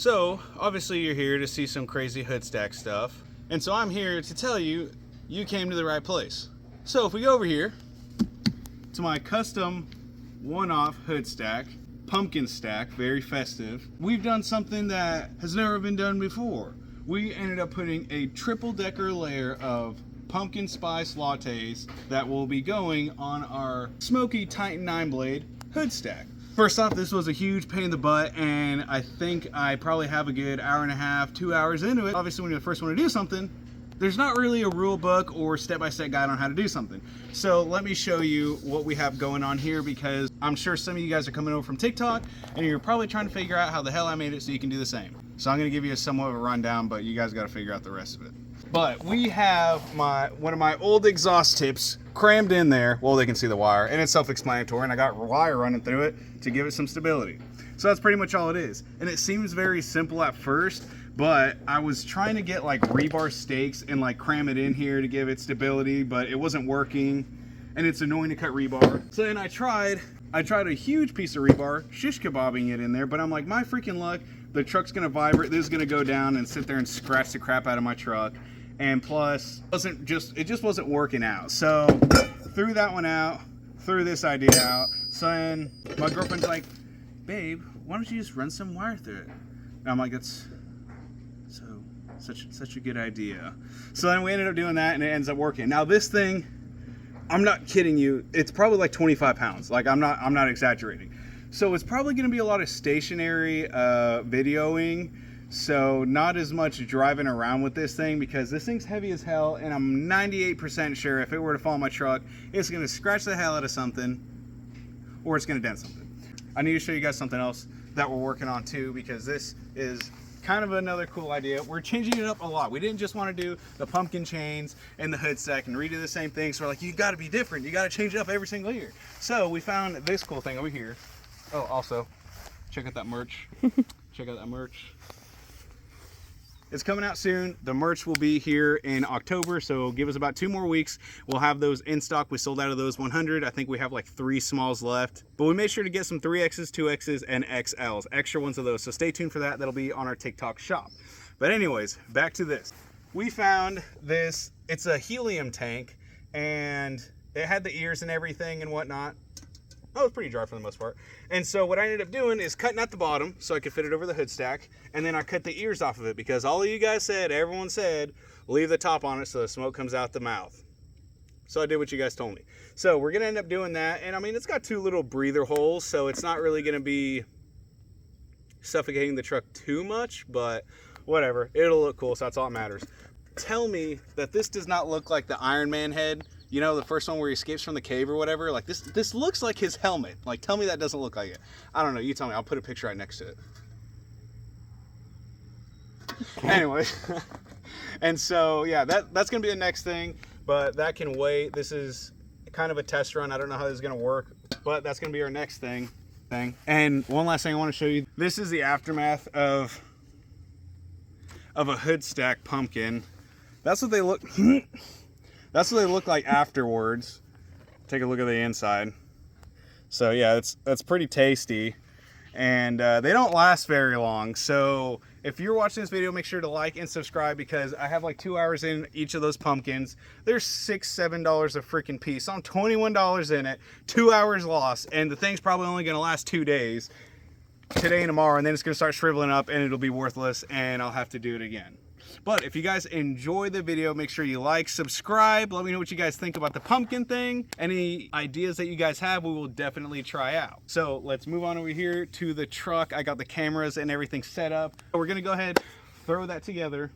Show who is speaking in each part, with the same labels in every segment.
Speaker 1: So obviously you're here to see some crazy hood stack stuff. And so I'm here to tell you, you came to the right place. So if we go over here to my custom one-off hood stack, pumpkin stack, very festive, we've done something that has never been done before. We ended up putting a triple-decker layer of pumpkin spice lattes that will be going on our smoky Titan 9-blade hood stack. First off, this was a huge pain in the butt, and I think I probably have a good hour and a half, 2 hours into it. Obviously, when you first want to do something, there's not really a rule book or step-by-step guide on how to do something. So let me show you what we have going on here, because I'm sure some of you guys are coming over from TikTok and you're probably trying to figure out how the hell I made it so you can do the same. So I'm going to give you a somewhat of a rundown, but you guys got to figure out the rest of it. But we have one of my old exhaust tips crammed in there. Well, they can see the wire, and it's self-explanatory, and I got wire running through it to give it some stability. So that's pretty much all it is. And it seems very simple at first, but I was trying to get like rebar stakes and like cram it in here to give it stability, but it wasn't working, and it's annoying to cut rebar. So then I tried a huge piece of rebar, shish kebabbing it in there, but I'm like, my freaking luck, the truck's gonna vibrate, this is gonna go down and sit there and scratch the crap out of my truck. And plus, it just wasn't working out. So threw that one out, threw this idea out. So then my girlfriend's like, babe, why don't you just run some wire through it? And I'm like, that's such a good idea. So then we ended up doing that, and it ends up working. Now this thing, I'm not kidding you, it's probably like 25 pounds. Like I'm not exaggerating. So it's probably gonna be a lot of stationary videoing. So not as much driving around with this thing, because this thing's heavy as hell, and I'm 98% sure if it were to fall on my truck, it's gonna scratch the hell out of something, or it's gonna dent something. I need to show you guys something else that we're working on too, because this is kind of another cool idea. We're changing it up a lot. We didn't just want to do the pumpkin chains and the hood stack and redo the same thing. So we're like, you gotta be different. You gotta change it up every single year. So we found this cool thing over here. Oh, also, check out that merch. Check out that merch. It's coming out soon. The merch will be here in October, so give us about 2 more weeks. We'll have those in stock. We sold out of those 100. I think we have like 3 smalls left, but we made sure to get some 3Xs, 2Xs, and XLs, extra ones of those. So stay tuned for that. That'll be on our TikTok shop. But anyways, back to this. We found this. It's a helium tank, and it had the ears and everything and whatnot. Oh, it's pretty dry for the most part. And so what I ended up doing is cutting out the bottom so I could fit it over the hood stack. And then I cut the ears off of it, because all of you guys said, everyone said, leave the top on it so the smoke comes out the mouth. So I did what you guys told me. So we're gonna end up doing that. And I mean, it's got 2 little breather holes, so it's not really gonna be suffocating the truck too much, but whatever, it'll look cool, so that's all that matters. Tell me that this does not look like the Iron Man head. You know, the first one where he escapes from the cave or whatever. Like this looks like his helmet. Like, tell me that doesn't look like it. I don't know. You tell me. I'll put a picture right next to it. Anyway, and so yeah, that's gonna be the next thing, but that can wait. This is kind of a test run. I don't know how this is gonna work, but that's gonna be our next thing. And one last thing I want to show you. This is the aftermath of a hood stack pumpkin. That's what they look. That's what they look like afterwards. Take a look at the inside. So yeah, that's pretty tasty, and they don't last very long. So if you're watching this video, make sure to like and subscribe, because I have like 2 hours in each of those pumpkins. They're $6, $7 a freaking piece. So I'm $21 in it, 2 hours lost, and the thing's probably only gonna last 2 days, today and tomorrow, and then it's gonna start shriveling up and it'll be worthless, and I'll have to do it again. But if you guys enjoy the video, make sure you like, subscribe, let me know what you guys think about the pumpkin thing. Any ideas that you guys have, we will definitely try out. So let's move on over here to the truck. I got the cameras and everything set up. We're gonna go ahead, throw that together.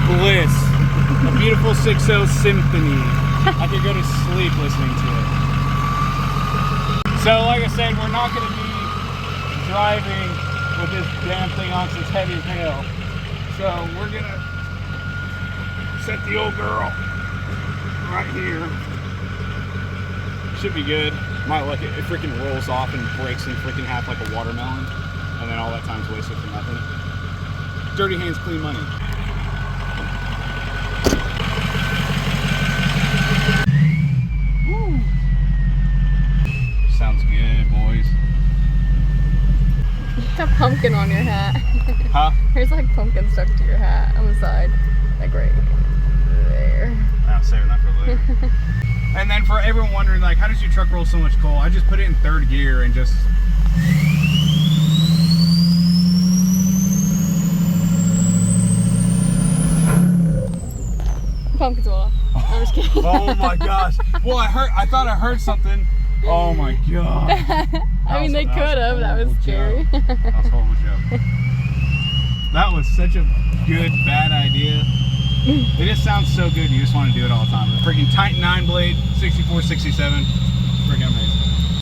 Speaker 1: Bliss, a beautiful 6.0 symphony. I could go to sleep listening to it. So like I said, we're not going to be driving with this damn thing on, because it's heavy as hell. So we're going to set the old girl right here. Should be good. Might like it. It freaking rolls off and breaks in freaking half like a watermelon. And then all that time's wasted for nothing. Dirty hands, clean money.
Speaker 2: pumpkin on your hat.
Speaker 1: Huh?
Speaker 2: There's like pumpkin stuck to your hat on the side. Like right there.
Speaker 1: I'll save that for later. And then for everyone wondering, like, how does your truck roll so much coal? I just put it in 3rd gear and just...
Speaker 2: Pumpkin's off. I'm just kidding.
Speaker 1: Oh my gosh. Well, I thought I heard something. Oh my god.
Speaker 2: I mean, they could have. That was scary.
Speaker 1: That was a horrible joke. That was such a good, bad idea. It just sounds so good, you just want to do it all the time. The freaking Titan 9 blade, 64, 67. Freaking amazing.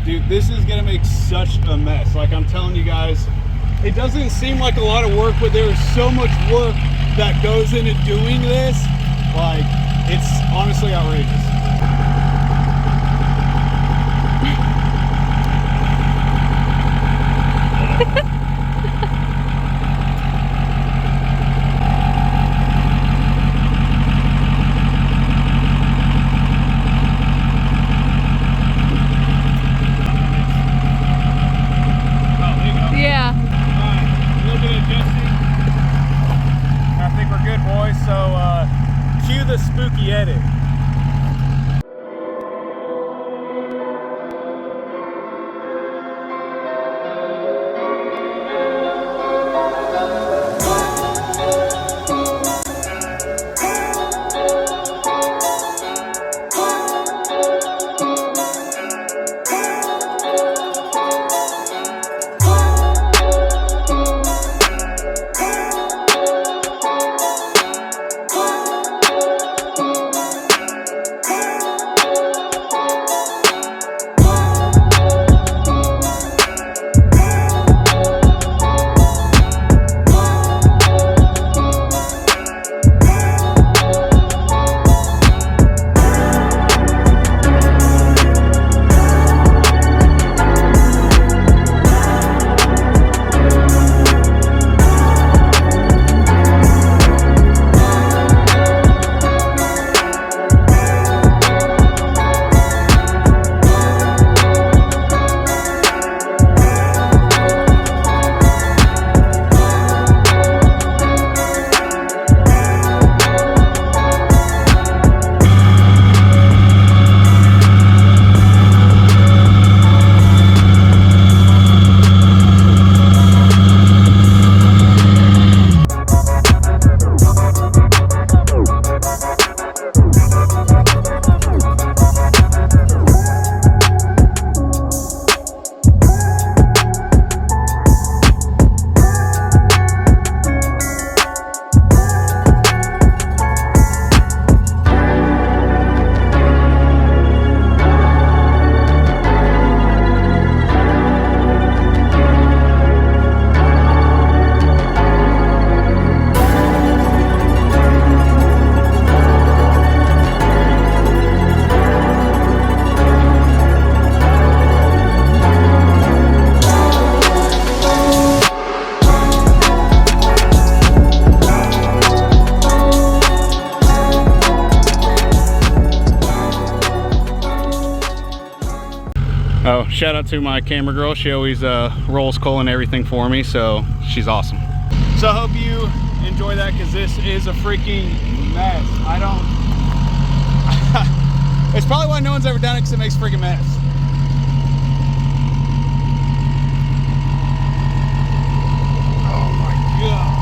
Speaker 1: Dude, this is gonna make such a mess. Like I'm telling you guys, it doesn't seem like a lot of work, but there is so much work that goes into doing this. Like, it's honestly outrageous. The spooky edit. Oh, shout out to my camera girl. She always rolls coal and everything for me, so she's awesome. So I hope you enjoy that, because this is a freaking mess. I don't... It's probably why no one's ever done it, because it makes a freaking mess. Oh my god.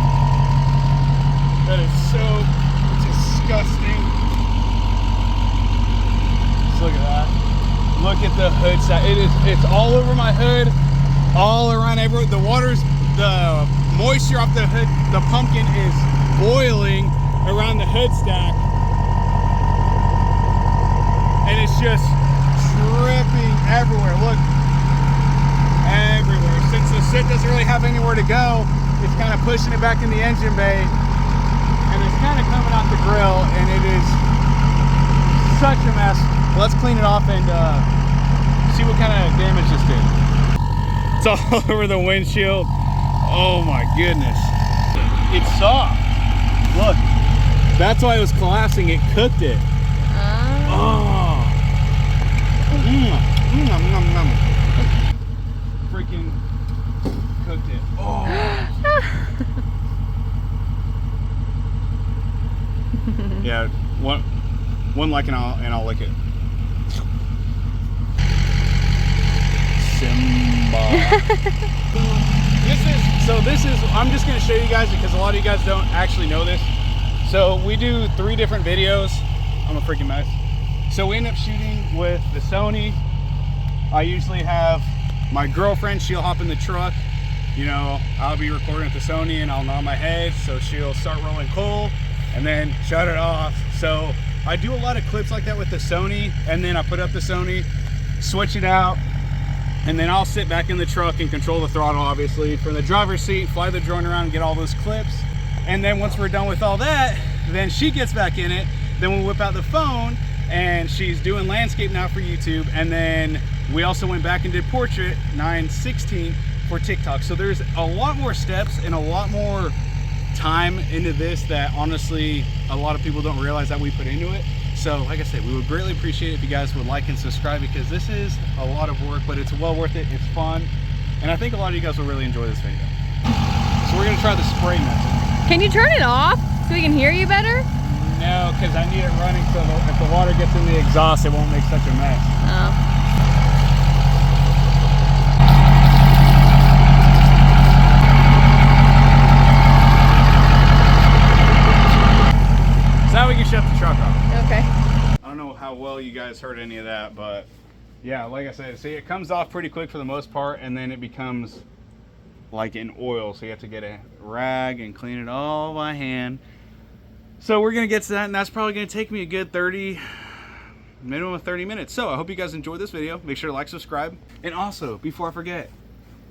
Speaker 1: That is so disgusting. Just look at that. Look at the hood side. It's all over my hood, all around everywhere. The moisture off the hood, the pumpkin is boiling around the hood stack. And it's just dripping everywhere. Look, everywhere. Since the soot doesn't really have anywhere to go, it's kind of pushing it back in the engine bay. And it's kind of coming out the grill, and it is such a mess. Let's clean it off and see what kind of damage this did. It's all over the windshield. Oh my goodness. It's soft. Look, that's why it was collapsing. It cooked it. Oh. Freaking cooked it. Oh. Yeah, one like and I'll lick it. Simba. This is I'm just gonna show you guys because a lot of you guys don't actually know this. So we do 3 different videos. I'm a freaking mess. So we end up shooting with the Sony. I usually have my girlfriend, she'll hop in the truck. You know, I'll be recording with the Sony and I'll nod my head, so she'll start rolling coal and then shut it off. So I do a lot of clips like that with the Sony, and then I put up the Sony, switch it out, and then I'll sit back in the truck and control the throttle, obviously, from the driver's seat, fly the drone around and get all those clips. And then once we're done with all that, then she gets back in it. Then we whip out the phone and she's doing landscape now for YouTube. And then we also went back and did portrait 9/16 for TikTok. So there's a lot more steps and a lot more time into this that honestly a lot of people don't realize that we put into it. So like I said, we would greatly appreciate it if you guys would like and subscribe, because this is a lot of work, but it's well worth it. It's fun, and I think a lot of you guys will really enjoy this video. So we're gonna try the spray method.
Speaker 2: Can you turn it off so we can hear you better?
Speaker 1: No, because I need it running so that if the water gets in the exhaust, it won't make such a mess.
Speaker 2: Oh.
Speaker 1: So now we can shut the truck off.
Speaker 2: Okay.
Speaker 1: I don't know how well you guys heard any of that, but yeah, like I said, see, it comes off pretty quick for the most part, and then it becomes like in oil, so you have to get a rag and clean it all by hand. So we're gonna get to that, and that's probably gonna take me a good minimum of 30 minutes. So I hope you guys enjoyed this video. Make sure to like, subscribe, and also, before I forget,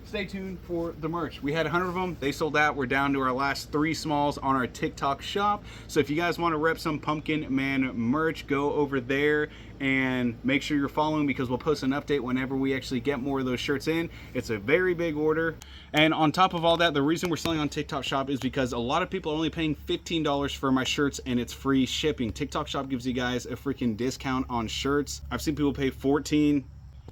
Speaker 1: stay tuned for the merch. We had 100 of them. They sold out. We're down to our last 3 smalls on our TikTok shop. So if you guys want to rep some Pumpkin Man merch, go over there and make sure you're following, because we'll post an update whenever we actually get more of those shirts in. It's a very big order. And on top of all that, the reason we're selling on TikTok shop is because a lot of people are only paying $15 for my shirts, and it's free shipping. TikTok shop gives you guys a freaking discount on shirts. I've seen people pay $14,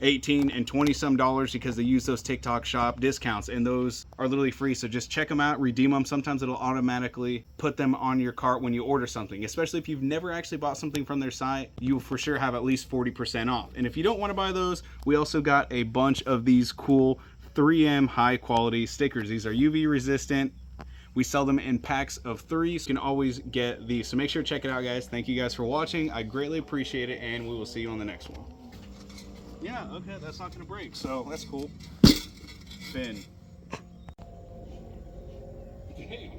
Speaker 1: $18 and $20 some because they use those TikTok shop discounts, and those are literally free. So just check them out, redeem them. Sometimes it'll automatically put them on your cart when you order something, especially if you've never actually bought something from their site. You for sure have at least 40% off. And if you don't want to buy those, we also got a bunch of these cool 3M high quality stickers. These are UV resistant. We sell them in packs of 3, so you can always get these. So make sure to check it out, guys. Thank you guys for watching. I greatly appreciate it, and we will see you on the next one. Yeah, okay, that's not gonna break, so that's cool. Spin. Hey,